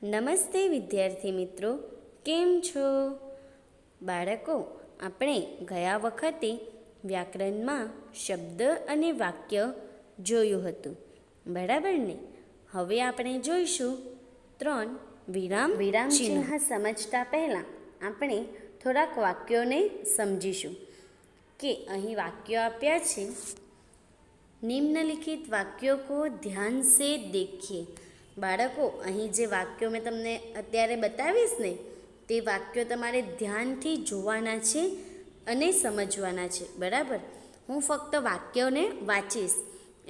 નમસ્તે વિદ્યાર્થી મિત્રો, કેમ છો? બાળકો, આપણે ગયા વખતે વ્યાકરણમાં શબ્દ અને વાક્ય જોયું હતું, બરાબર ને? હવે આપણે જોઈશું 3 વિરામ ચિહ્ન. સમજતા પહેલાં આપણે થોડાક વાક્યોને સમજીશું કે અહીં વાક્યો આપ્યા છે. નિમ્નલિખિત વાક્યો કો ધ્યાન સે દેખીએ. બાળકો, અહીં જે વાક્યો મેં તમને અત્યારે બતાવીશ ને, તે વાક્યો તમારે ધ્યાનથી જોવાના છે અને સમજવાના છે, બરાબર? હું ફક્ત વાક્યોને વાંચીશ,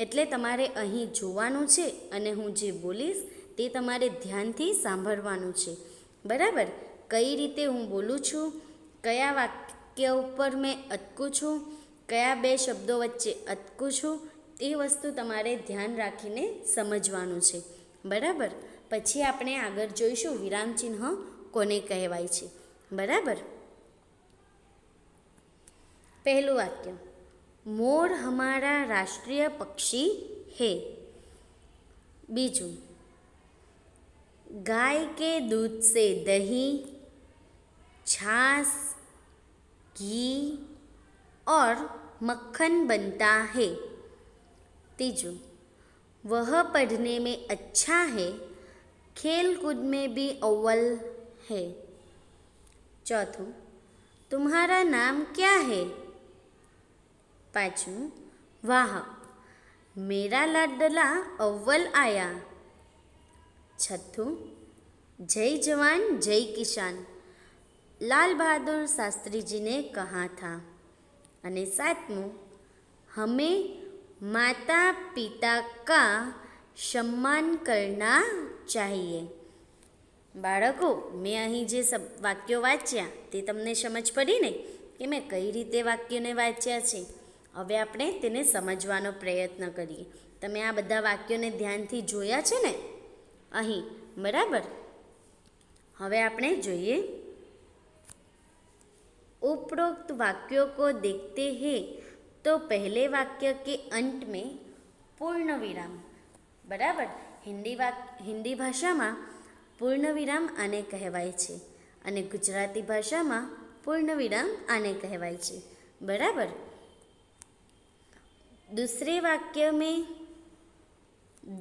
એટલે તમારે અહીં જોવાનું છે અને હું જે બોલીશ તે તમારે ધ્યાનથી સાંભળવાનું છે, બરાબર? કઈ રીતે હું બોલું છું, કયા વાક્ય ઉપર મેં અટકું છું, કયા બે શબ્દો વચ્ચે અટકું છું, તે વસ્તુ તમારે ધ્યાન રાખીને સમજવાનું છે, બરાબર? પછી આપણે આગળ જોઈશું વિરામચિહ્ન કોને કહેવાય છે, બરાબર? પહેલું વાક્ય, મોર હમારા રાષ્ટ્રીય પક્ષી હે. બીજું, ગાય કે दूध से दही, छाछ, घी और मक्खन बनता है. तीजू, वह पढ़ने में अच्छा है, खेल कूद में भी अव्वल है. चौथું, तुम्हारा नाम क्या है? पाँचवं, वाह मेरा लाडला अव्वल आया. छठું, जय जवान जय किसान, लाल बहादुर शास्त्री जी ने कहा था. અને સાતમું, हमें माता पिता का सम्मान करना चाहिए. બાળકો, મેં અહીં જે વાક્યો વાંચ્યા તે તમને સમજ પડી ને કે મેં કઈ રીતે વાક્યોને વાંચ્યા છે? હવે આપણે તેને સમજવાનો પ્રયત્ન કરીએ. તમે આ બધા વાક્યોને ધ્યાનથી જોયા છે ને અહીં, બરાબર? હવે આપણે જોઈએ, उपरोक्त वाक्यों को देखते हैं तो पहले वाक्य के अंत में पूर्ण विराम, बराबर? हिंदी भाषाમાં પૂર્ણ વિરામ આને કહેવાય છે અને ગુજરાતી ભાષામાં પૂર્ણ વિરામ આને કહેવાય છે, બરાબર? दूसरे वाक्य में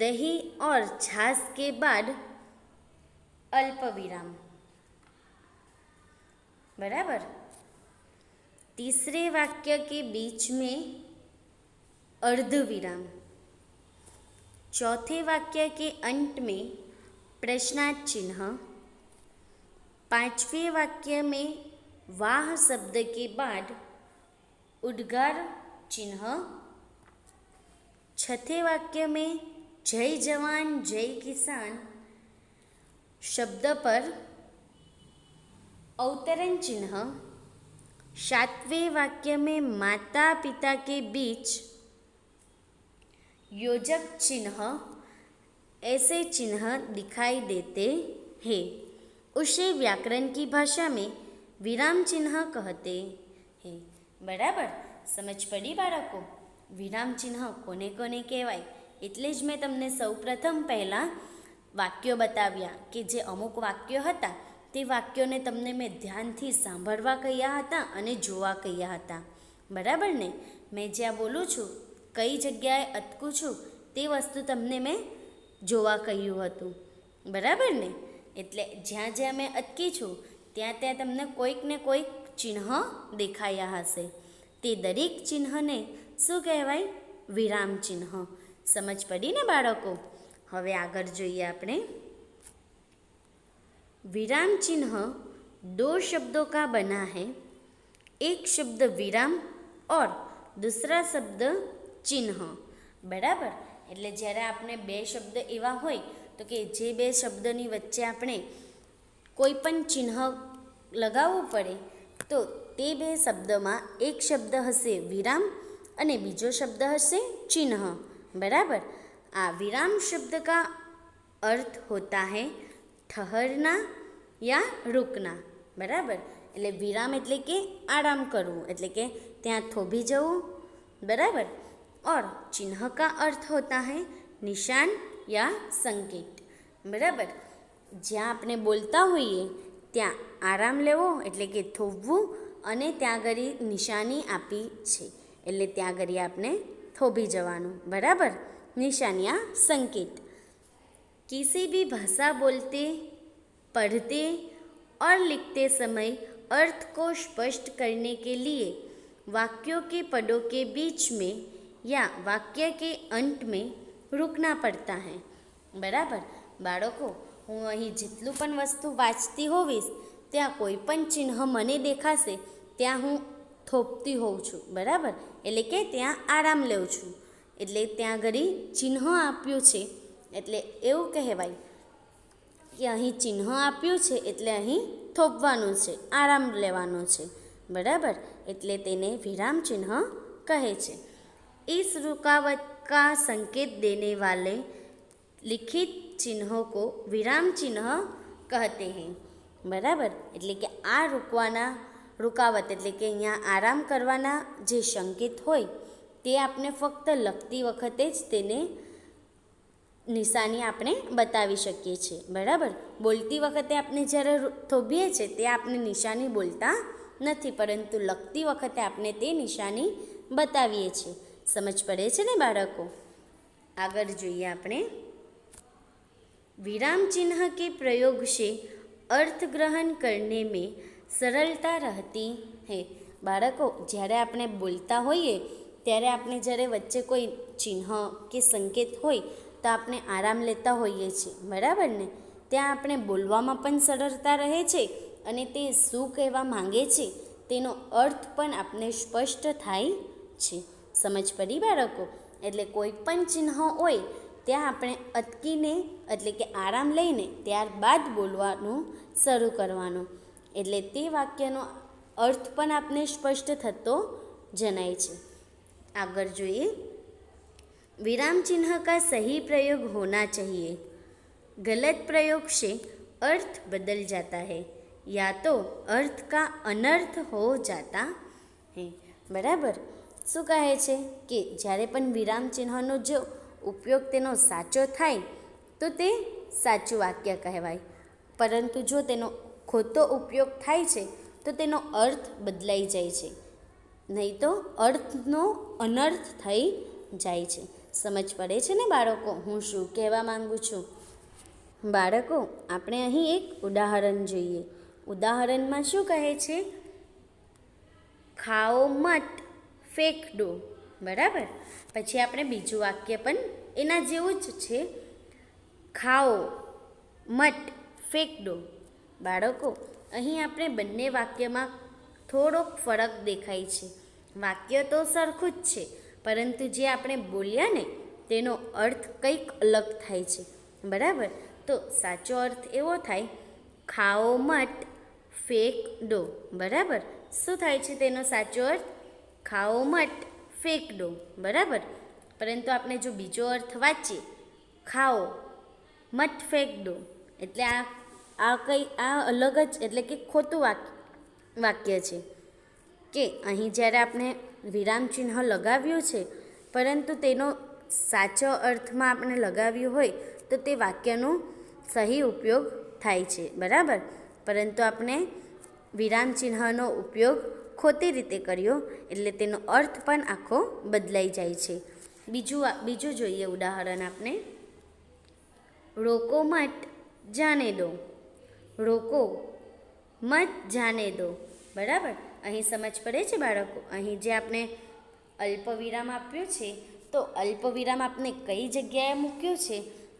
दही और छाछ के बाद अल्प विराम, बराबर? तीसरे वाक्य के बीच में अर्ध विराम. चौथे वाक्य के अंत में प्रश्नार्थ चिन्ह. पांचवें वाक्य में वाह शब्द के बाद उद्गार चिन्ह. छठे वाक्य में जय जवान जय किसान शब्द पर अवतरण चिन्ह. सातवें वाक्य में माता पिता के बीच योजक चिन्ह. ऐसे चिन्ह दिखाई देते हैं, उसे व्याकरण की भाषा में विराम चिन्ह कहते हैं. बराबर? समझ पड़ी बाळको? विराम चिन्ह कोने कोने कहेवाय? એટલે જ મેં તમને સૌપ્રથમ પહેલાં વાક્યો બતાવ્યા કે જે અમુક વાક્યો હતા તે વાક્યોને તમને મેં ધ્યાનથી સાંભળવા કહ્યા હતા અને જોવા કહ્યા હતા, બરાબર ને? મેં જ્યાં બોલું છું, કઈ જગ્યાએ અટકું છું, તે વસ્તુ તમને મેં જોવા કહ્યું હતું, બરાબર ને? એટલે જ્યાં જ્યાં મેં અટકી છું ત્યાં ત્યાં તમને કોઈક ને કોઈક ચિહ્ન દેખાયા હશે. તે દરેક ચિહ્નને શું કહેવાય? વિરામ ચિહ્ન. સમજ પડી ને બાળકો? હવે આગળ જોઈએ આપણે. विराम चिन्ह दो शब्दों का बना है, एक शब्द विराम और दूसरा शब्द चिन्ह, बराबर? એટલે જ્યારે આપણે બે શબ્દ એવા હોય તો કે જે બે શબ્દની વચ્ચે આપણે કોઈ પણ ચિહ્ન લગાવવું પડે તો તે બે શબ્દમાં એક શબ્દ હશે વિરામ અને બીજો શબ્દ હશે चिन्ह, बराबर? आ विराम शब्द का अर्थ होता है ठहरना या रुकना, बराबर? એટલે વિરામ એટલે કે આરામ કરવું, એટલે કે ત્યાં થોભી જવું, बराबर? और चिन्ह का अर्थ होता है निशान या संकेत, बराबर? જ્યાં આપણે બોલતા હોઈએ ત્યાં આરામ લેવો એટલે કે થોભવું, અને ત્યાં આગળ નિશાની આપી છે એટલે ત્યાં આગળ આપણે થોભી જવાનું, બરાબર। निशानी या संकेत। किसी भी भाषा बोलते, पढ़ते और लिखते समय अर्थ को स्पष्ट करने के लिए वाक्यों के पदों के बीच में या वाक्य के अंत में रुकना पड़ता है, बराबर। बाळको, હું અહીં જેટલું પણ વસ્તુ વાંચતી હોવીશ ત્યાં કોઈ પણ ચિહ્ન મને દેખાશે ત્યાં હું થોપતી હોઉં છું, બરાબર। એટલે કે ત્યાં આરામ લઉં છું, એટલે ત્યાં ઘડી ચિહ્ન આપ્યું છે એટલે એવું કહેવાય કે અહીં ચિહ્ન આપ્યું છે એટલે અહીં થોપવાનું છે, આરામ લેવાનો છે, બરાબર। એટલે તેને વિરામ ચિહ્ન કહે છે। इस रुकावट का संकेत देने वाले लिखित चिन्हों को विराम चिन्ह कहते हैं, बराबर। એટલે કે આ રૂકાવટ એટલે કે અહીંયા આરામ કરવાના જે સંકેત હોય તે આપણે ફક્ત લખતી વખતે જ તેને નિશાની આપણે બતાવી શકીએ છીએ, બરાબર। બોલતી વખતે આપણે જ્યારે થોભીએ છીએ તે આપણે નિશાની બોલતા નથી, પરંતુ લખતી વખતે આપણે તે નિશાની બતાવીએ છીએ। સમજ પડે છે ને બાળકો? આગળ જોઈએ આપણે। विराम चिन्ह के प्रयोग से अर्थ ग्रहण करने में सरलता रहती है। बाळको, જ્યારે આપણે બોલતા હોઈએ ત્યારે આપણે જ્યારે વચ્ચે કોઈ ચિહ્ન કે સંકેત હોય તો આપણે આરામ લેતા હોઈએ છીએ, બરાબર ને। ત્યાં આપણે બોલવામાં પણ સરળતા રહે છે અને તે શું કહેવા માંગે છે તેનો અર્થ પણ આપણે સ્પષ્ટ થાય છે। સમજ પડી બાળકો? એટલે કોઈ પણ ચિહ્ન હોય ત્યાં આપણે અટકીને એટલે કે આરામ લઈને ત્યારબાદ બોલવાનું શરૂ કરવાનું, એટલે તે વાક્યનો અર્થ પણ આપણે સ્પષ્ટ થતો જણાય છે। આગળ જોઈએ। विराम चिन्ह का सही प्रयोग होना चाहिए, गलत प्रयोग से अर्थ बदल जाता है या तो अर्थ का अनर्थ हो जाता है, बराबर। શું કહે છે કે જ્યારે પણ વિરામ ચિહ્નનો જો ઉપયોગ તેનો સાચો થાય તો તે સાચું વાક્ય કહેવાય, પરંતુ જો તેનો ખોટો ઉપયોગ થાય છે તો તેનો અર્થ બદલાઈ જાય છે, નહીં તો અર્થનો અનર્થ થઈ જાય છે। સમજ પડે છે ને બાળકો હું શું કહેવા માંગુ છું? બાળકો, આપણે અહીં એક ઉદાહરણ જોઈએ। ઉદાહરણમાં શું કહે છે? ખાઓ મત ફેંક દો, બરાબર। પછી આપણે બીજું વાક્ય પણ એના જેવું જ છે, ખાઓ મત ફેંક દો। બાળકો, અહીં આપણે બંને વાક્યમાં થોડોક ફરક દેખાય છે। વાક્ય તો સરખું જ છે, પરંતુ જે આપણે બોલ્યા ને તેનો અર્થ કંઈક અલગ થાય છે, બરાબર। તો સાચો અર્થ એવો થાય ખાઓ મત ફેંક દો, બરાબર। શું થાય છે તેનો સાચો અર્થ? ખાઓ મત ફેંક દો, બરાબર। પરંતુ આપણે જો બીજો અર્થ વાંચીએ ખાઓ મત ફેંક દો, એટલે આ અલગ જ એટલે કે ખોટું વાક્ય છે કે અહીં જ્યારે આપણે વિરામ ચિહ્ન લગાવ્યું છે પરંતુ તેનો સાચો અર્થમાં આપણે લગાવ્યું હોય તો તે વાક્યનો સહી ઉપયોગ થાય છે, બરાબર। પરંતુ આપણે વિરામ ચિહ્નનો ઉપયોગ ખોટી રીતે કર્યો એટલે તેનો અર્થ પણ આખો બદલાઈ જાય છે। બીજું જોઈએ ઉદાહરણ આપણે। રોકો મત જાને દો, રોકો મત જાને દો, બરાબર। અહીં સમજ પડે છે બાળકો? અહીં જે આપણે અલ્પવિરામ આપ્યું છે તો અલ્પવિરામ આપણે કઈ જગ્યાએ મૂક્યું છે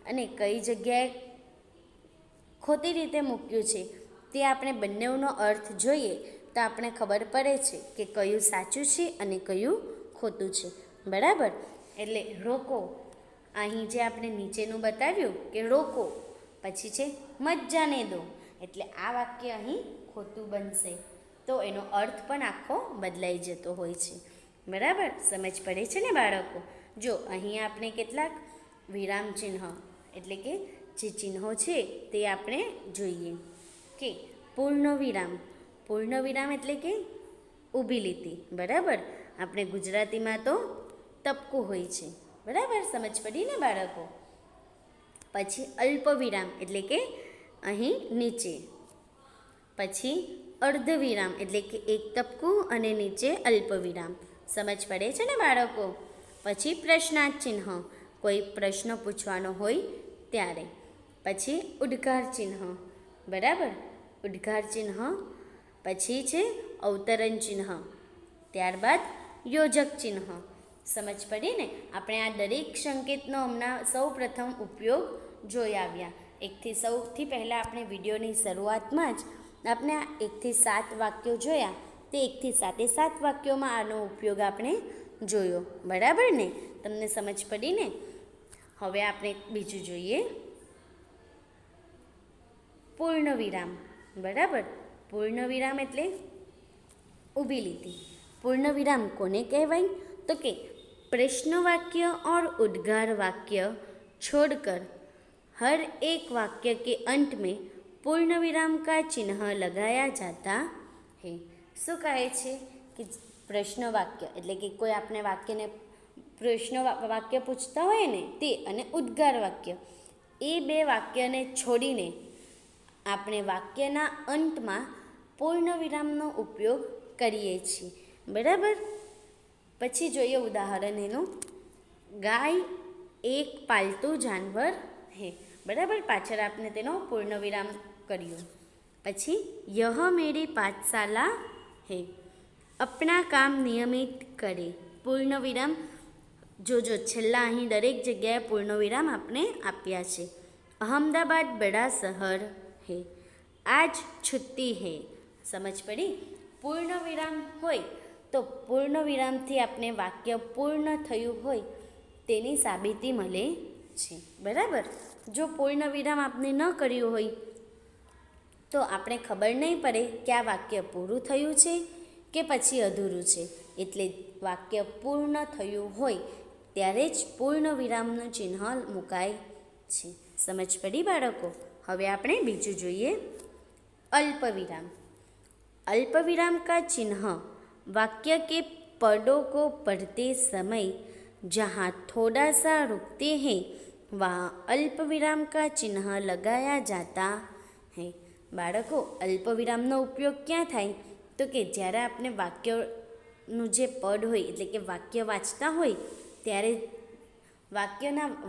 અને કઈ જગ્યાએ ખોટી રીતે મૂક્યું છે તે આપણે બંનેનો અર્થ જોઈએ તો આપણે ખબર પડે છે કે કયું સાચું છે અને કયું ખોટું છે, બરાબર। એટલે રોકો, અહીં જે આપણે નીચેનું બતાવ્યું કે રોકો, પછી છે મત જાને દો, એટલે આ વાક્ય અહીં ખોટું બનશે તો એનો અર્થ પણ આખો બદલાઈ જતો હોય છે, બરાબર। સમજ પડે છે ને બાળકો? જો અહીં આપણે કેટલાક વિરામ ચિહ્ન એટલે કે જે ચિહ્નો છે તે આપણે જોઈએ કે પૂર્ણ વિરામ એટલે કે ઊભી લીટી, બરાબર। આપણે ગુજરાતીમાં તો તબકું હોય છે, બરાબર। સમજ પડી ને બાળકો? પછી અલ્પવિરામ એટલે કે અહીં નીચે. પછી અર્ધવિરામ એટલે કે એક ટપકું અને નીચે અલ્પવિરામ. સમજ પડે છે ને બાળકો? પછી પ્રશ્નાર્થ ચિહ્ન, કોઈ પ્રશ્ન પૂછવાનો હોય ત્યારે. પછી ઉદ્ગાર ચિહ્ન, બરાબર, ઉદ્ગાર ચિહ્ન. પછી છે અવતરણ ચિહ્ન, ત્યારબાદ યોજક ચિહ્ન. સમજ પડી ને? આપણે આ દરેક સંકેતનો હમણાં સૌ પ્રથમ ઉપયોગ જોઈ આવ્યા. સૌથી પહેલાં આપણે વિડીયોની શરૂઆતમાં જ આપણે આ 1 થી 7 વાક્યો જોયા. તે 1 થી 7 વાક્યોમાં આનો ઉપયોગ આપણે જોયો, બરાબર ને? તમને સમજ પડી ને? હવે આપણે બીજું જોઈએ, પૂર્ણ વિરામ. બરાબર, પૂર્ણ વિરામ એટલે ઊભી લીટી. પૂર્ણ विराम કોને કહેવાય? तो कि प्रश्न वाक्य और उद्गार वाक्य छोड़कर हर एक वाक्य के अंत में पूर्ण विराम का चिन्ह लगाया जाता है. શું કહે છે કે પ્રશ્ન વાક્ય એટલે કે કોઈ આપણે વાક્યને પ્રશ્ન વાક્ય પૂછતા હોય ને તે, અને ઉદ્ગાર વાક્ય, એ બે વાક્યને છોડીને આપણે વાક્યના અંતમાં પૂર્ણ વિરામનો ઉપયોગ કરીએ છીએ, બરાબર. પછી જોઈએ ઉદાહરણ એનું, ગાય એક પાલતુ જાનવર હે, બરાબર. પાછળ આપણે તેનો પૂર્ણ વિરામ કર્યો. પછી યહ મેરી પાઠશાલા હે, અપના કામ નિયમિત કરે. પૂર્ણ વિરામ જોજો, છેલ્લા અહીં દરેક જગ્યાએ પૂર્ણ વિરામ આપણે આપ્યા છે. અહમદાબાદ બડા શહેર હે, આજ છુટ્ટી હે. સમજ પડી? પૂર્ણ વિરામ હોય તો પૂર્ણ વિરામથી આપણે વાક્ય પૂર્ણ થયું હોય તેની સાબિતી મળે છે, બરાબર. જો પૂર્ણ વિરામ આપણે ન કર્યું હોય તો આપણે ખબર નહીં પડે કે આ વાક્ય પૂરું થયું છે કે પછી અધૂરું છે. એટલે વાક્ય પૂર્ણ થયું હોય ત્યારે જ પૂર્ણ વિરામનું ચિહ્ન મુકાય છે. સમજ પડી બાળકો? હવે આપણે બીજું જોઈએ, अल्पविराम. अल्पविराम का चिन्ह वाक्य के पदों को पढ़ते समय जहाँ थोड़ा सा रुकते हैं वहाँ अल्पविराम का चिन्ह लगाया जाता है. બાળકો, અલ્પવિરામનો ઉપયોગ ક્યાં થાય? તો કે જ્યારે આપણે વાક્યનું જે પદ હોય એટલે કે વાક્ય વાંચતા હોય ત્યારે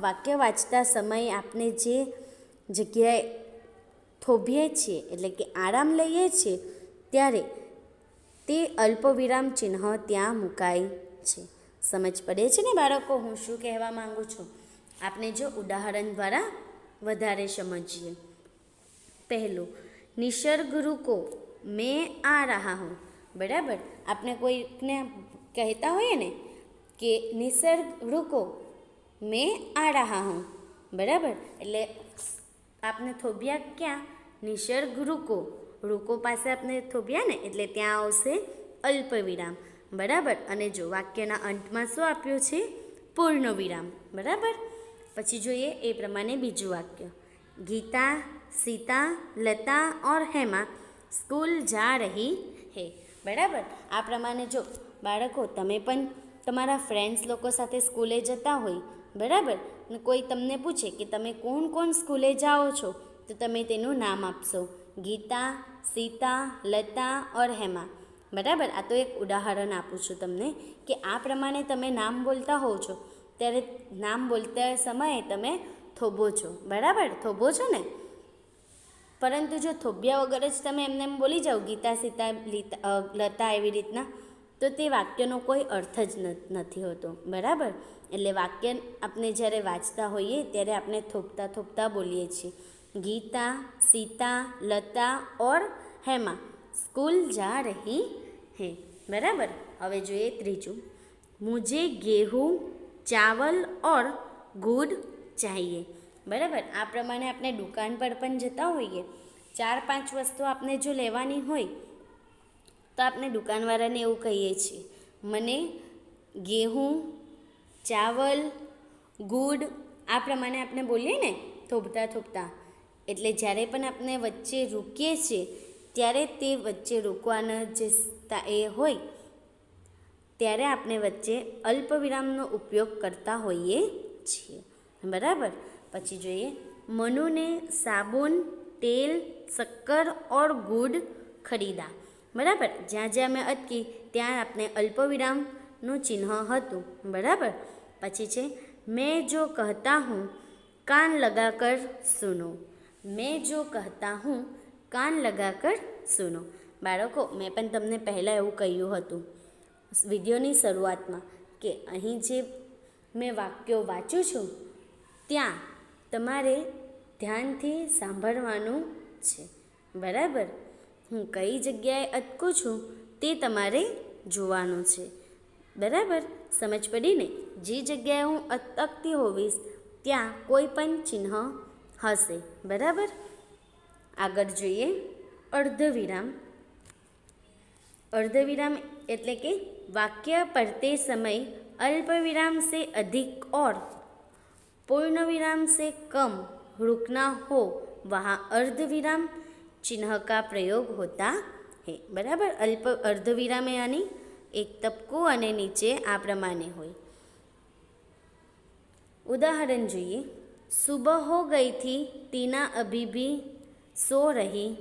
વાક્ય વાંચતા સમયે આપણે જે જગ્યાએ થોભીએ છીએ એટલે કે આરામ લઈએ છીએ ત્યારે તે અલ્પવિરામ ચિહ્ન ત્યાં મુકાય છે. સમજ પડે છે ને બાળકો હું શું કહેવા માગું છું? આપણે જો ઉદાહરણ દ્વારા વધારે સમજીએ. પહેલું, નિસર્ગ રૂકો મેં આ રહા હું. બરાબર, આપણે કોઈને કહેતા હોઈએ ને કે નિસર્ગ રૂકો મેં આ રહા હું, બરાબર. એટલે આપણે થોભ્યા ક્યાં? નિસર્ગ રૂકો, રૂકો પાસે આપણે થોભ્યા ને એટલે ત્યાં આવશે અલ્પવિરામ, બરાબર. અને જો વાક્યના અંતમાં શું આપ્યું છે? પૂર્ણ વિરામ, બરાબર. પછી જોઈએ એ પ્રમાણે બીજું વાક્ય, ગીતા सीता लता और हेमा स्कूल जा रही है. બરાબર. આ પ્રમાણે જો બાળકો તમે પણ તમારા ફ્રેન્ડ્સ લોકો સાથે સ્કૂલે જતા હોય, બરાબર, ને કોઈ તમને પૂછે કે તમે કોણ કોણ સ્કૂલે જાઓ છો તો તમે તેનું નામ આપશો, ગીતા, સીતા, લતા ઓર હેમા, બરાબર. આ તો એક ઉદાહરણ આપું છું તમને કે આ પ્રમાણે તમે નામ બોલતા હોવ છો ત્યારે નામ બોલતા સમયે તમે થોભો છો, બરાબર, થોભો છો ને. પરંતુ જો થોભ્યા વગર જ તમે એમને એમ બોલી જાઓ ગીતા, સીતા, લતા એવી રીતના, તો તે વાક્યનો કોઈ અર્થ જ નથી હોતો, બરાબર. એટલે વાક્ય આપણે જ્યારે વાંચતા હોઈએ ત્યારે આપણે થોભતા થોભતા બોલીએ છીએ, ગીતા, સીતા, લતા ઓર હેમા સ્કૂલ જા રહી હે, બરાબર. હવે જોઈએ ત્રીજું, મુझे गेहूँ चावल और गुड़ चाहिए. બરાબર. આ પ્રમાણે આપણે દુકાન પર પણ જતા હોઈએ, 4-5 વસ્તુ આપણે જો લેવાની હોય તો આપણે દુકાનવાળાને એવું કહીએ છીએ, મને ગેહું, ચાવલ, ગુડ, આ પ્રમાણે આપણે બોલીએ ને થોભતા થોભતા. એટલે જ્યારે પણ આપણે વચ્ચે રૂકીએ છીએ ત્યારે તે વચ્ચે રોકવાનો જે એ હોય ત્યારે આપણે વચ્ચે અલ્પવિરામનો ઉપયોગ કરતા હોઈએ છીએ, બરાબર. પછી જોઈએ, મનુને સાબુન तेल शक्कर और गुड़ खरीदा। बराबर, જ્યાં જ્યાં મેં અટકી ત્યાં આપણે અલ્પવિરામનું ચિહ્ન હતું. બરાબર. પછી છે મેં જો કહતા હું કાન લગાકર સુનો. મેં જો કહતા હું કાન લગાકર સુનો. બાળકો, મેં પણ તમને પહેલાં એવું કહ્યું હતું વિડીયોની શરૂઆતમાં કે અહીં જે મેં વાક્યો વાંચું છું ત્યાં તમારે ધ્યાનથી સાંભળવાનું છે. બરાબર. હું કઈ જગ્યાએ અટકું છું તે તમારે જોવાનું છે. બરાબર, સમજ પડી ને? જે જગ્યાએ હું અટકતી હોવીશ ત્યાં કોઈ પણ ચિહ્ન હશે. બરાબર. આગળ જોઈએ અર્ધવિરામ. અર્ધવિરામ એટલે કે वाक्य पढ़ते समय अल्प विराम से अधिक और पूर्ण विराम से कम रुकना हो वहाँ अर्धविराम चिन्ह का प्रयोग होता है. बराबर. अर्धविराम यानी एक तबको અને નીચે આ પ્રમાણે હોય. ઉદાહરણ જોઈએ. સુબહ હો ગઈ થી ટીના અભી ભી સો રહી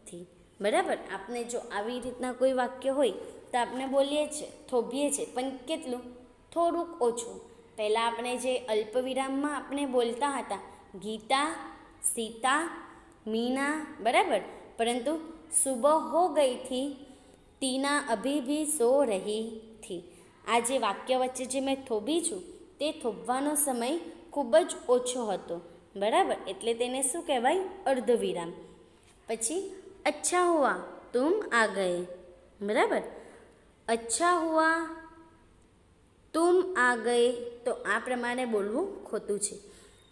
થી. બરાબર. આપણે જો આવી રીતના કોઈ વાક્ય હોય તો આપણે બોલીએ છીએ, થોભીએ છીએ, પણ કેટલું? થોડુંક ઓછું. પહેલાં આપણે જે અલ્પવિરામમાં આપણે બોલતા હતા ગીતા, સીતા, મીના. બરાબર. પરંતુ સુબહ હો ગઈ થી ટીના અભી ભી સો રહી થી, આ જે વાક્ય વચ્ચે જે મેં થોભી છું તે થોભવાનો સમય ખૂબ જ ઓછો હતો. બરાબર. એટલે તેને શું કહેવાય? અર્ધવિરામ. પછી અચ્છા હુઆ તુમ આ ગયે. બરાબર. અચ્છા હુઆ તુમ આ ગયે તો આ પ્રમાણે બોલવું ખોટું છે.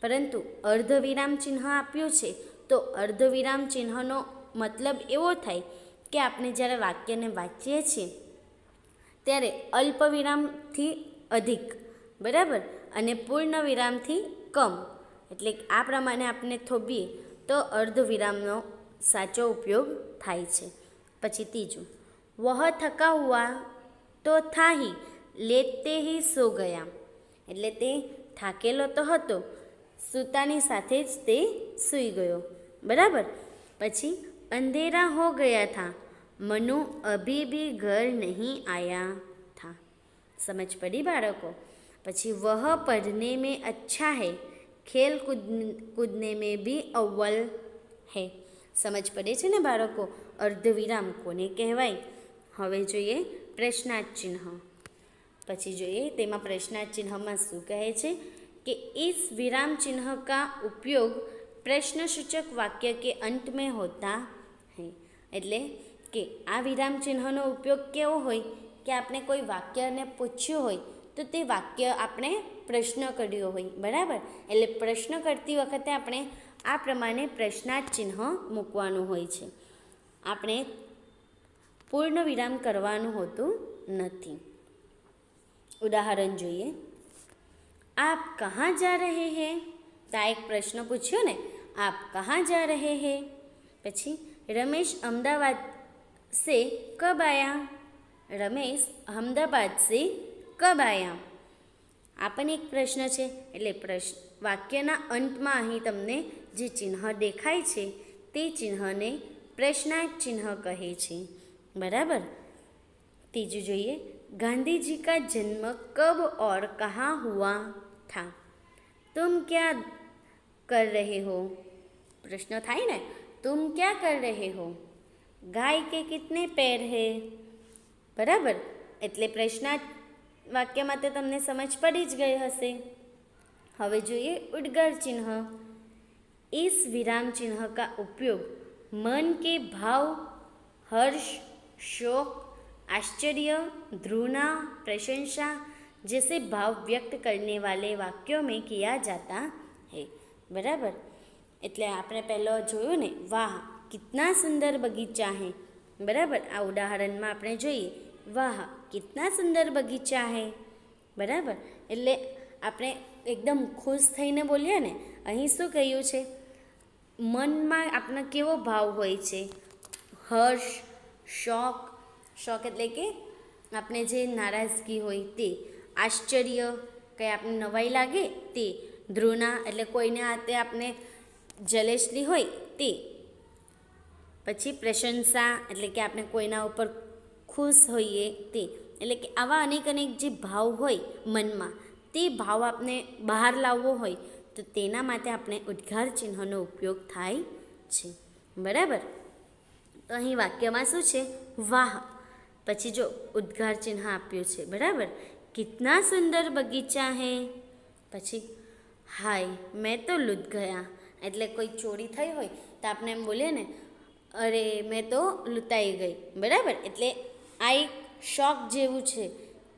પરંતુ અર્ધવિરામ ચિહ્ન આપ્યું છે તો અર્ધવિરામ ચિહ્નનો મતલબ એવો થાય કે આપણે જ્યારે વાક્યને વાંચીએ છીએ ત્યારે અલ્પવિરામથી અધિક. બરાબર. અને પૂર્ણ વિરામથી કમ. એટલે આ પ્રમાણે આપણે થોભીએ તો અર્ધવિરામનો સાચો ઉપયોગ થાય છે. પછી ત્રીજું, વહ થકા હુઆ તો થા હી લેતે હી સો ગયા. એટલે તે થાકેલો તો હતો, સૂતાની સાથે જ તે સૂઈ ગયો. બરાબર. પછી અંધેરા હો ગયા થા મનુ અભી ભી ઘર નહીં આયા થા. સમજ પડી બાળકો? પછી વહ પढ़ने में अच्छा है खेल कूदने में भी अव्वल है. સમજ પડે છે ને બાળકો? અર્ધવિરામ કોને કહેવાય? હવે જોઈએ પ્રશ્નાર્થ ચિહ્ન. પછી જોઈએ તેમાં પ્રશ્નાર્થ ચિહ્નમાં શું કહે છે કે इस विराम चिन्ह का उपयोग प्रश्नसूचक वाक्य के अंत में होता है. એટલે કે આ વિરામ ચિહ્નનો ઉપયોગ કેવો હોય કે આપણે કોઈ વાક્યને પૂછ્યું હોય તો તે વાક્ય આપણે પ્રશ્ન કર્યો હોય. બરાબર. એટલે પ્રશ્ન કરતી વખતે આપણે આ પ્રમાણે પ્રશ્નાર્થ ચિહ્ન મૂકવાનું હોય છે. આપણે પૂર્ણ વિરામ કરવાનું હોતું નથી. ઉદાહરણ જોઈએ. આપ કહાં જા રહે હે. તો આ એક પ્રશ્ન પૂછ્યો ને, આપ કહાં જા રહે હે. પછી રમેશ અમદાવાદ સે કબ આયા. રમેશ અહમદાબાદ સે કબ આયા. આ પણ એક પ્રશ્ન છે. એટલે વાક્યના અંતમાં અહીં તમને જે ચિહ્ન દેખાય છે તે ચિહ્નને પ્રશ્નાર્થ ચિહ્ન કહે છે. બરાબર. ત્રીજું જોઈએ. गांधी जी का जन्म कब और कहाँ हुआ था. तुम क्या कर रहे हो. प्रश्न થાય ને, तुम क्या कर रहे हो. गाय के कितने पैर है. બરાબર. એટલે પ્રશ્નાર્થ વાક્યમાં તો તમને સમજ પડી જ ગઈ હશે. હવે જોઈએ ઉદ્ગાર ચિહ્ન. इस विराम चिन्ह का उपयोग मन के भाव, हर्ष, शोक, आश्चर्य, घृणा, प्रशंसा जैसे भाव व्यक्त करने वाले वाक्यों में किया जाता है. बराबर. એટલે આપણે પહેલો જોયું ને, વાહ કિતના સુંદર બગીચા હે. બરાબર. આ ઉદાહરણમાં આપણે જોઈએ વાહ કિતના સુંદર બગીચા હે. બરાબર. એટલે આપણે એકદમ ખુશ થઈને બોલીએ ને. અહીં શું કહ્યું છે? મનમાં આપણા કેવો ભાવ હોય છે? હર્ષ, શોક. શોક એટલે કે આપણે જે નારાજગી હોય તે. આશ્ચર્ય, કંઈ આપણે નવાઈ લાગે તે. ધૃણા એટલે કોઈને હાથે આપણે જલેસલી હોય તે. પછી પ્રશંસા એટલે કે આપણે કોઈના ઉપર ખુશ હોઈએ તે, એટલે કે આવા અનેક જે ભાવ હોય મનમાં, તે ભાવ આપણે બહાર લાવવો હોય તો તેના માટે આપણે ઉદ્ગાર ચિહ્નનો ઉપયોગ થાય છે. બરાબર. તો અહીં વાક્યમાં શું છે? વાહ. પછી જો ઉદ્ગાર ચિહ્ન આપ્યું છે. બરાબર. કિતના સુંદર બગીચા હૈ. પછી હાય મેં તો લૂંટ ગયા, એટલે કોઈ ચોરી થઈ હોય તો આપણે એમ બોલીએ ને, અરે મેં તો લૂંટાઈ ગઈ. બરાબર. એટલે આ એક શોક જેવું છે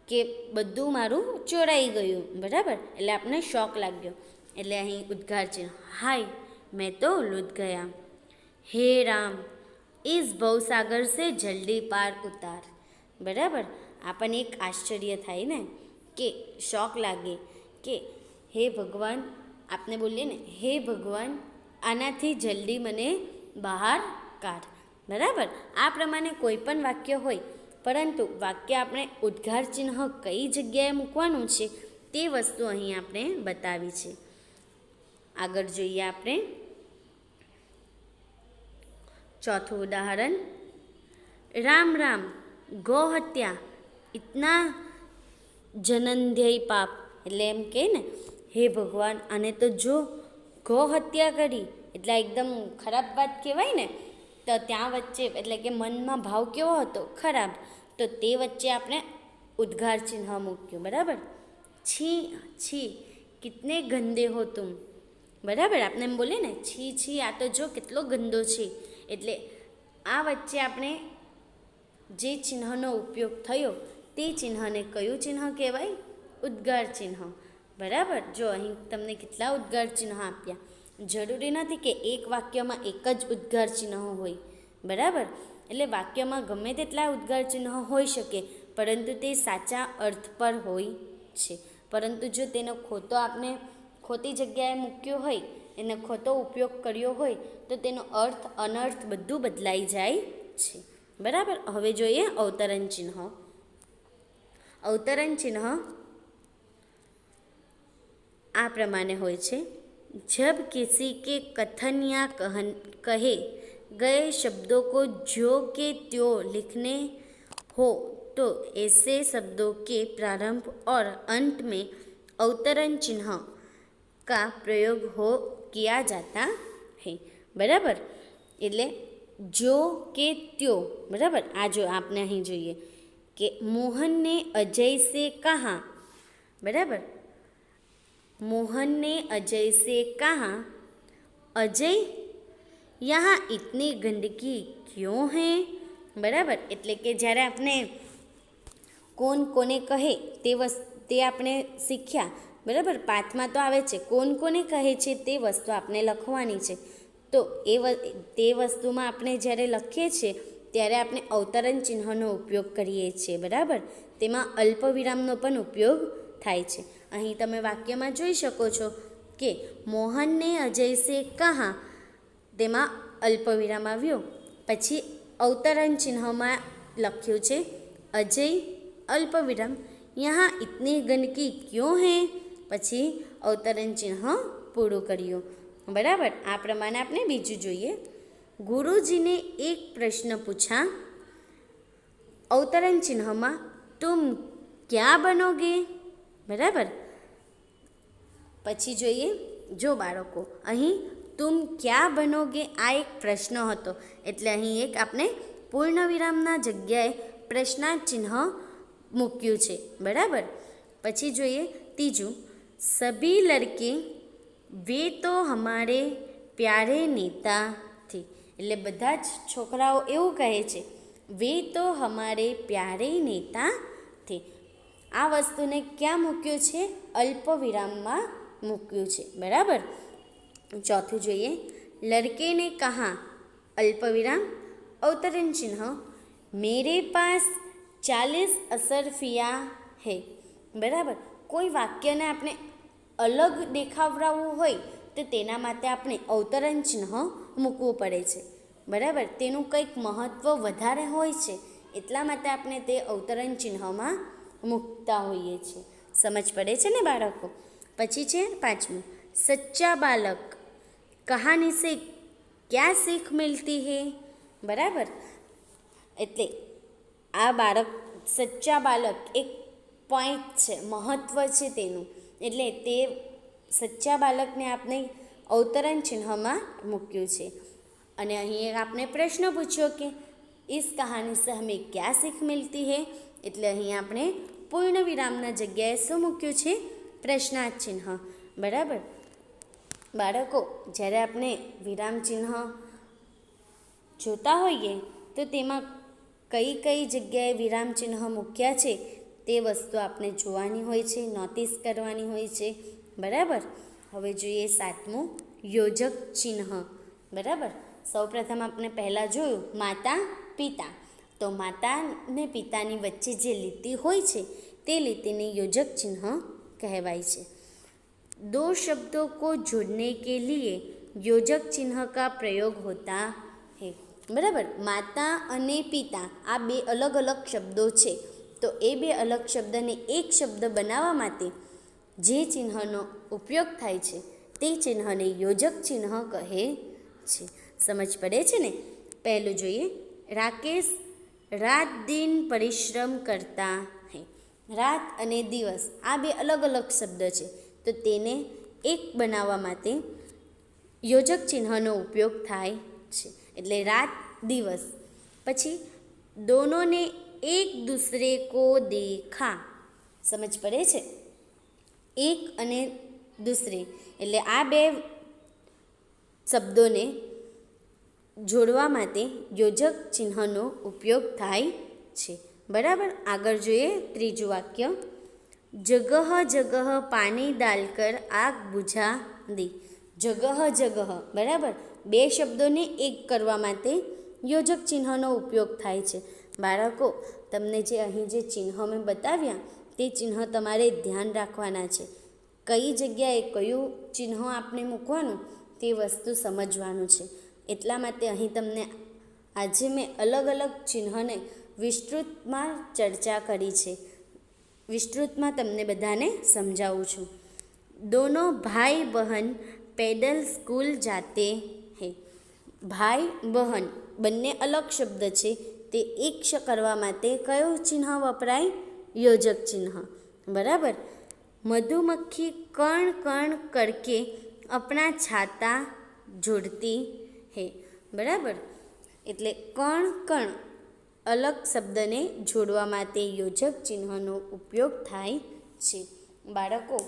કે બધું મારું ચોરાઈ ગયું. બરાબર. એટલે આપણને શોક લાગ્યો, એટલે અહીં ઉદ્ગાર ચિહ્ન હાય મેં તો લૂંટ ગયા. હે રામ ઇસ ભવસાગર સે જલ્દી પાર ઉતાર. બરાબર. આપણને એક આશ્ચર્ય થાય ને, કે શોક લાગે કે હે ભગવાન, આપણે બોલીએ ને હે ભગવાન આનાથી જલ્દી મને બહાર કાઢ. બરાબર. આ પ્રમાણે કોઈ પણ વાક્ય હોય, પરંતુ વાક્ય આપણે ઉદ્ગાર ચિહ્ન કઈ જગ્યાએ મૂકવાનું છે તે વસ્તુ અહીં આપણે બતાવી છે. આગળ જોઈએ આપણે ચોથું ઉદાહરણ. રામ રામ ગૌ હત્યા ઇતના જનનધ્યેય પાપ. એટલે એમ કહે ને, હે ભગવાન આને તો જો ગૌ હત્યા કરી, એટલે એકદમ ખરાબ વાત કહેવાય ને. તો ત્યાં વચ્ચે એટલે કે મનમાં ભાવ કેવો હતો? ખરાબ. તો તે વચ્ચે આપણે ઉદ્ગાર ચિહ્ન મૂક્યું. બરાબર. છી છી કિતને ગંદે હો તુમ. બરાબર. આપણે એમ બોલીએ ને છી છી આ તો જો કેટલો ગંદો છે. એટલે આ વચ્ચે આપણે જે ચિહ્નનો ઉપયોગ થયો તે ચિહ્નને કયું ચિહ્ન કહેવાય? ઉદ્ગાર ચિહ્ન. બરાબર. જો અહીં તમને કેટલા ઉદ્ગાર ચિહ્ન આપ્યા. જરૂરી નથી કે એક વાક્યમાં એક જ ઉદ્ગાર ચિહ્ન હોય. બરાબર. એટલે વાક્યમાં ગમે તેટલા ઉદ્ગાર ચિહ્ન હોઈ શકે, પરંતુ તે સાચા અર્થ પર હોય છે. પરંતુ જો તેનો ખોટો આપણે ખોટી જગ્યાએ મૂક્યો હોય, એનો ખોટો ઉપયોગ કર્યો હોય તો તેનો અર્થ અનર્થ બધું બદલાઈ જાય છે. બરાબર. હવે જોઈએ અવતરણ ચિહ્ન. અવતરણ ચિહ્ન આ પ્રમાણે હોય છે. जब किसी के कथन या कहे गए शब्दों को जो के त्यों लिखने हो तो ऐसे शब्दों के प्रारंभ और अंत में अवतरण चिन्ह का प्रयोग किया जाता है. बराबर. એટલે જો કે ત્યો. બરાબર. આ જો આપણે અહીં જોઈએ કે મોહન ને અજય સે કહા. બરાબર. मोहन ने अजय से कहा अजय यहाँ इतनी गंदगी क्यों है. बराबर. એટલે કે જ્યારે આપણે કોણ કોને કહે તે આપણે શીખ્યા. બરાબર. પાઠમાં તો આવે છે કોણ કોને કહે છે તે વસ્તુ આપણે લખવાની છે. તો તે વસ્તુમાં આપણે જ્યારે લખીએ છીએ ત્યારે આપણે અવતરણ ચિહ્નનો ઉપયોગ કરીએ છીએ. બરાબર. તેમાં અલ્પ વિરામનો પણ ઉપયોગ થાય છે. અહીં તમે વાક્યમાં જોઈ શકો છો કે મોહનને અજય સે કહા, તેમાં અલ્પ વિરામ આવ્યો. પછી અવતરણ ચિહ્નમાં લખ્યું છે અજય અલ્પ વિરામ યહાં ઇતની ગંદકી ક્યોં હૈ. પછી અવતરણ ચિહ્ન પૂરું કર્યું. બરાબર. આ પ્રમાણે આપણે બીજું જોઈએ. ગુરુજીને એક પ્રશ્ન પૂછા. અવતરણ ચિહ્નમાં તુમ ક્યાં બનોગે. બરાબર. પછી જોઈએ જો બાળકો, અહીં તુમ ક્યાં બનોગે આ એક પ્રશ્ન હતો, એટલે અહીં એક આપણે પૂર્ણ વિરામના જગ્યાએ પ્રશ્નાર્થ ચિહ્ન મૂક્યું છે. બરાબર. પછી જોઈએ ત્રીજું. સભી લડકે વે તો હમારે પ્યારે નેતા થે. એટલે બધા જ છોકરાઓ એવું કહે છે વે તો હમારે પ્યારે નેતા થે. આ વસ્તુને ક્યાં મૂક્યું છે? અલ્પ વિરામમાં મૂક્યું છે. બરાબર. ચોથું જોઈએ. લડકે ને કહા અલ્પ વિરામ અવતરણ ચિહ્ન મેરે પાસ 40 અસરફિયા હૈ. બરાબર. કોઈ વાક્યને આપણે અલગ દેખાવડાવવું હોય તો તેના માટે આપણે અવતરણ ચિહ્ન મૂકવું પડે છે. બરાબર. તેનું કંઈક મહત્ત્વ વધારે હોય છે, એટલા માટે આપણે તે અવતરણ ચિહ્નમાં મૂકતા હોઈએ છીએ. સમજ પડે છે ને બાળકો? પછી છે પાંચમું. સચ્ચા બાલક કહાની સે ક્યા શીખ મિલતી હૈ. બરાબર. એટલે આ બાળક, સચ્ચા બાળક એક પોઈન્ટ છે, મહત્ત્વ છે તેનું. એટલે તે સચ્ચા બાળકને આપણે અવતરણ ચિહ્નમાં મૂક્યું છે. અને અહીં આપણે પ્રશ્ન પૂછ્યો કે इस कहानी से हमें क्या सीख मिलती है? એટલે અહીં આપણે પૂર્ણ વિરામના જગ્યાએ શું મૂક્યું છે? પ્રશ્નાર્થ ચિહ્ન. બરાબર. બાળકો, જ્યારે આપણે વિરામ ચિહ્ન જોતા હોઈએ તો તેમાં કઈ કઈ જગ્યાએ વિરામ ચિહ્ન મૂક્યા છે તે વસ્તુ આપણે જોવાની હોય છે, નોટિસ કરવાની હોય છે. બરાબર. હવે જોઈએ 7મું, યોજક ચિહ્ન. બરાબર. સૌપ્રથમ આપણે પહેલાં જોયું માતા પિતા. તો માતા ને પિતાની વચ્ચે જે લીટી હોય છે તે લીટીને યોજક ચિહ્ન કહેવાય છે. दो शब्दों को जोड़ने के लिए योजक चिन्ह का प्रयोग होता है. બરાબર. માતા અને પિતા આ બે અલગ અલગ શબ્દો છે. તો એ બે અલગ શબ્દને એક શબ્દ બનાવવા માટે જે ચિહ્નનો ઉપયોગ થાય છે તે ચિહ્નને યોજક ચિહ્ન કહે છે. સમજ પડે છે ને? પહેલું જોઈએ, રાકેશ રાત દિન પરિશ્રમ કરતા હૈ. રાત અને દિવસ આ બે અલગ અલગ શબ્દ છે. તો તેને એક બનાવવા માટે યોજક ચિહ્નનો ઉપયોગ થાય છે. એટલે રાત દિવસ. પછી દોનોને એક દૂસરે કો દેખા. સમજ પડે છે? એક અને દૂસરે એટલે આ બે શબ્દોને જોડવા માટે યોજક ચિહ્નનો ઉપયોગ થાય છે. બરાબર. આગળ જોઈએ ત્રીજું વાક્ય, જગહ જગહ પાણી ડાલકર આગ બુઝા દી. જગહ જગહ. બરાબર. બે શબ્દોને એક કરવા માટે યોજક ચિહ્નનો ઉપયોગ થાય છે. બાળકો, તમને જે અહીં જે ચિહ્નો મેં બતાવ્યા તે ચિહ્ન તમારે ધ્યાન રાખવાના છે. કઈ જગ્યાએ કયું ચિહ્ન આપણે મૂકવાનું તે વસ્તુ સમજવાનું છે. એટલા માટે અહીં તમને આજે મેં અલગ અલગ ચિહ્નને વિસ્તૃતમાં ચર્ચા કરી છે. વિસ્તૃતમાં તમને બધાને સમજાવું છું. દોનો ભાઈ બહન પેડલ સ્કૂલ જાતે હૈ. ભાઈ બહન બંને અલગ શબ્દ છે. તે એક કરવા માટે કયું ચિહ્ન વપરાય? યોજક ચિહ્ન. બરાબર. મધુમક્ખી કણ કણ કરકે અપના છાતા જોડતી હૈ. બરાબર. એટલે કણ કણ અલગ શબ્દને જોડવા માટે યોજક ચિહ્નનો ઉપયોગ થાય છે. બાળકો,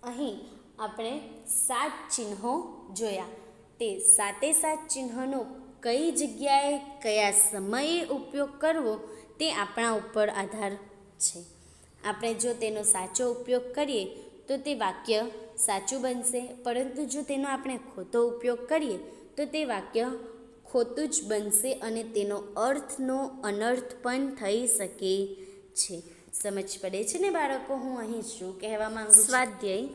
અહીં આપણે 7 ચિહ્નો જોયા. તે 7 ચિહ્નનો કઈ જગ્યાએ કયા સમયે ઉપયોગ કરવો તે આપણા ઉપર આધાર છે. આપણે જો તેનો સાચો ઉપયોગ કરીએ તો તે વાક્ય સાચું બનશે, પરંતુ જો તેનો આપણે ખોટો ઉપયોગ કરીએ તો તે વાક્ય ખોટું જ બનશે અને તેનો અર્થનો અનર્થ પણ થઈ શકે છે. સમજ પડે છે ને બાળકો? હું અહીં શું કહેવા માંગુ છું? સ્વાધ્યાય,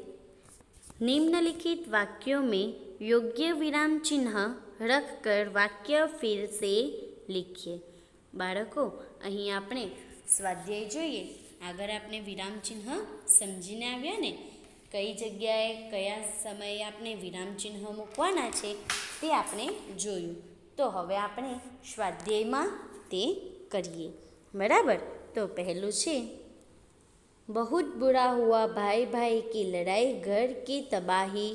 निम्नलिखित वाक्यों में योग्य विराम चिन्ह रखकर वाक्य फिर से लिखिए. બાળકો, અહીં આપણે સ્વાધ્યાય જોઈએ. આગળ આપણે વિરામ ચિહ્ન સમજીને આવ્યા ને, કઈ જગ્યાએ કયા સમયે આપણે વિરામ ચિહ્ન મૂકવાના છે તે આપણે જોયું. તો હવે આપણે સ્વાધ્યાયમાં તે કરીએ. બરાબર. તો પહેલું છે, बहुत बुरा हुआ भाई भाई की लड़ाई घर की तबाही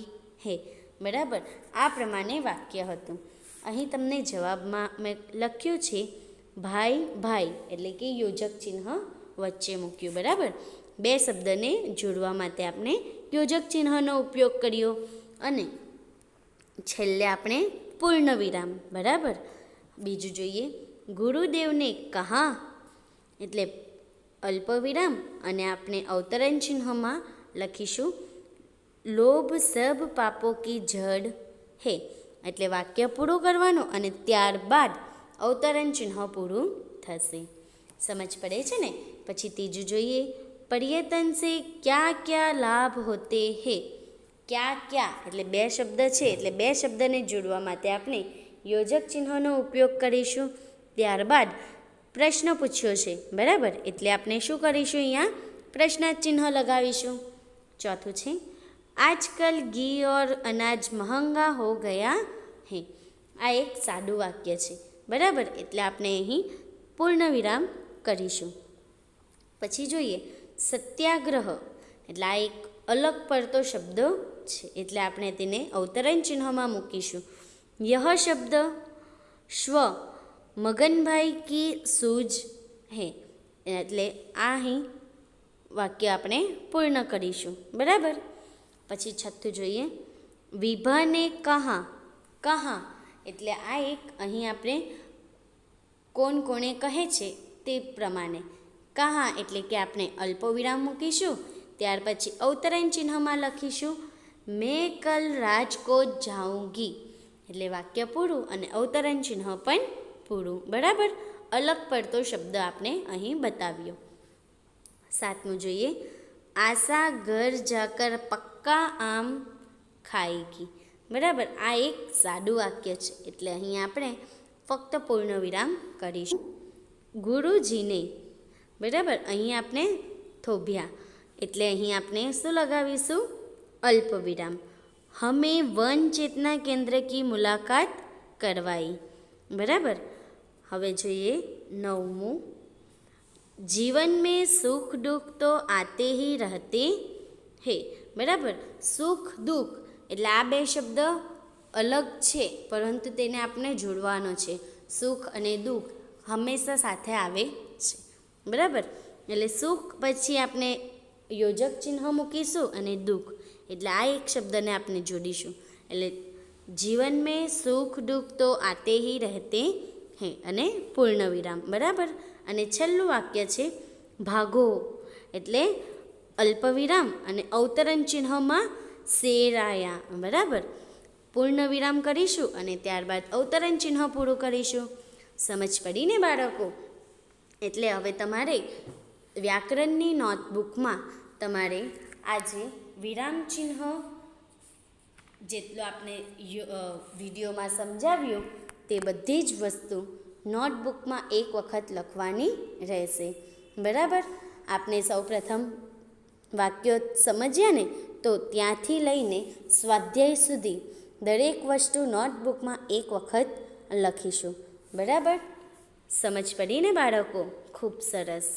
है. બરાબર. આ પ્રમાણે વાક્ય હતું. અહીં તમને જવાબમાં મેં લખ્યું છે ભાઈ ભાઈ એટલે કે યોજક ચિહ્ન વચ્ચે મૂક્યું. બરાબર. બે શબ્દને જોડવા માટે આપણે યોજક ચિહ્નનો ઉપયોગ કર્યો અને છેલ્લે આપણે પૂર્ણ વિરામ. બરાબર. બીજું જોઈએ, ગુરુદેવને કહા એટલે અલ્પ વિરામ અને આપણે અવતરણ ચિહ્નમાં લખીશું લોભ સબ પાપો કી જડ હે. એટલે વાક્ય પૂરું કરવાનું અને ત્યારબાદ અવતરણ ચિહ્ન પૂરું થશે. સમજ પડે છે ને? પછી ત્રીજું જોઈએ, પર્યટન સે ક્યા ક્યા લાભ હોતે હે. ક્યા ક્યા એટલે બે શબ્દ છે, એટલે બે શબ્દને જોડવા માટે આપણે યોજક ચિહ્નનો ઉપયોગ કરીશું. ત્યારબાદ પ્રશ્ન પૂછ્યો છે. બરાબર. એટલે આપણે શું કરીશું? અહીંયા પ્રશ્નાર્થ ચિહ્ન લગાવીશું. ચોથું છે, આજકલ ઘી ઓર અનાજ મહંગા હો ગયા હે. આ એક સાદું વાક્ય છે. બરાબર, એટલે આપણે અહીં પૂર્ણ વિરામ કરીશું. પછી જોઈએ સત્યાગ્રહ, એટલે આ એક અલગ પડતો શબ્દ છે, એટલે આપણે તેને અવતરણ ચિહ્નમાં મૂકીશું. યહ શબ્દ સ્વ મગનભાઈ કી સૂઝ હે, એટલે આ અહીં વાક્ય આપણે પૂર્ણ કરીશું. બરાબર. પછી છઠ્ઠું જોઈએ વિભાને કહા. કહા એટલે આ એક અહીં આપણે કોણ કોણે કહે છે તે પ્રમાણે. કહા એટલે કે આપણે અલ્પ વિરામ મૂકીશું, ત્યાર પછી અવતરણ ચિહ્નમાં લખીશું મેં કલ રાજકોટ જાઉંગી, એટલે વાક્ય પૂરું અને અવતરણ ચિહ્ન પણ પૂરું. બરાબર, અલગ પડતો શબ્દ આપણે અહીં બતાવ્યો. સાતમું જોઈએ આશા ઘર જાકર પક્કા આમ ખાએગી. બરાબર, આ એક સાદું વાક્ય છે, એટલે અહીં આપણે ફક્ત પૂર્ણ વિરામ કરીશું. ગુરુજીને, બરાબર, અહીં આપણે થોભ્યા, એટલે અહીં આપણે શું લગાવીશું? અલ્પ વિરામ. હમે વન ચેતના કેન્દ્ર કી મુલાકાત કરવાઈ. બરાબર. હવે જોઈએ નવમું જીવન મેં સુખ દુઃખ તો આતે હી રહતે હે. બરાબર, સુખ દુઃખ એટલે આ બે શબ્દ અલગ છે, પરંતુ તેને આપણે જોડવાનો છે. સુખ અને દુઃખ હંમેશા સાથે આવે છે. બરાબર, એટલે સુખ પછી આપણે યોજક ચિહ્ન મૂકીશું અને દુઃખ, એટલે આ એક શબ્દને આપણે જોડીશું. એટલે જીવન મેં સુખ દુઃખ તો આતે હી રહેતે હે અને પૂર્ણ વિરામ. બરાબર, અને છેલ્લું વાક્ય છે ભાગો, એટલે અલ્પ વિરામ અને અવતરણ ચિહ્નમાં શેરાયા. બરાબર, પૂર્ણ વિરામ કરીશું અને ત્યારબાદ અવતરણ ચિહ્ન પૂરું કરીશું. સમજ પડીને બાળકો? એટલે હવે તમારે વ્યાકરણની નોટબુકમાં તમારે આજે વિરામ ચિહ્ન જેટલું આપણે વિડીયોમાં સમજાવ્યું તે બધી જ વસ્તુ નોટબુકમાં એક વખત લખવાની રહેશે. બરાબર, આપણે સૌપ્રથમ વાક્યો સમજ્યા ને, તો ત્યાંથી લઈને સ્વાધ્યાય સુધી દરેક વસ્તુ નોટબુકમાં એક વખત લખીશું. બરાબર, સમજ પડીને બાળકો? ખૂબ સરસ.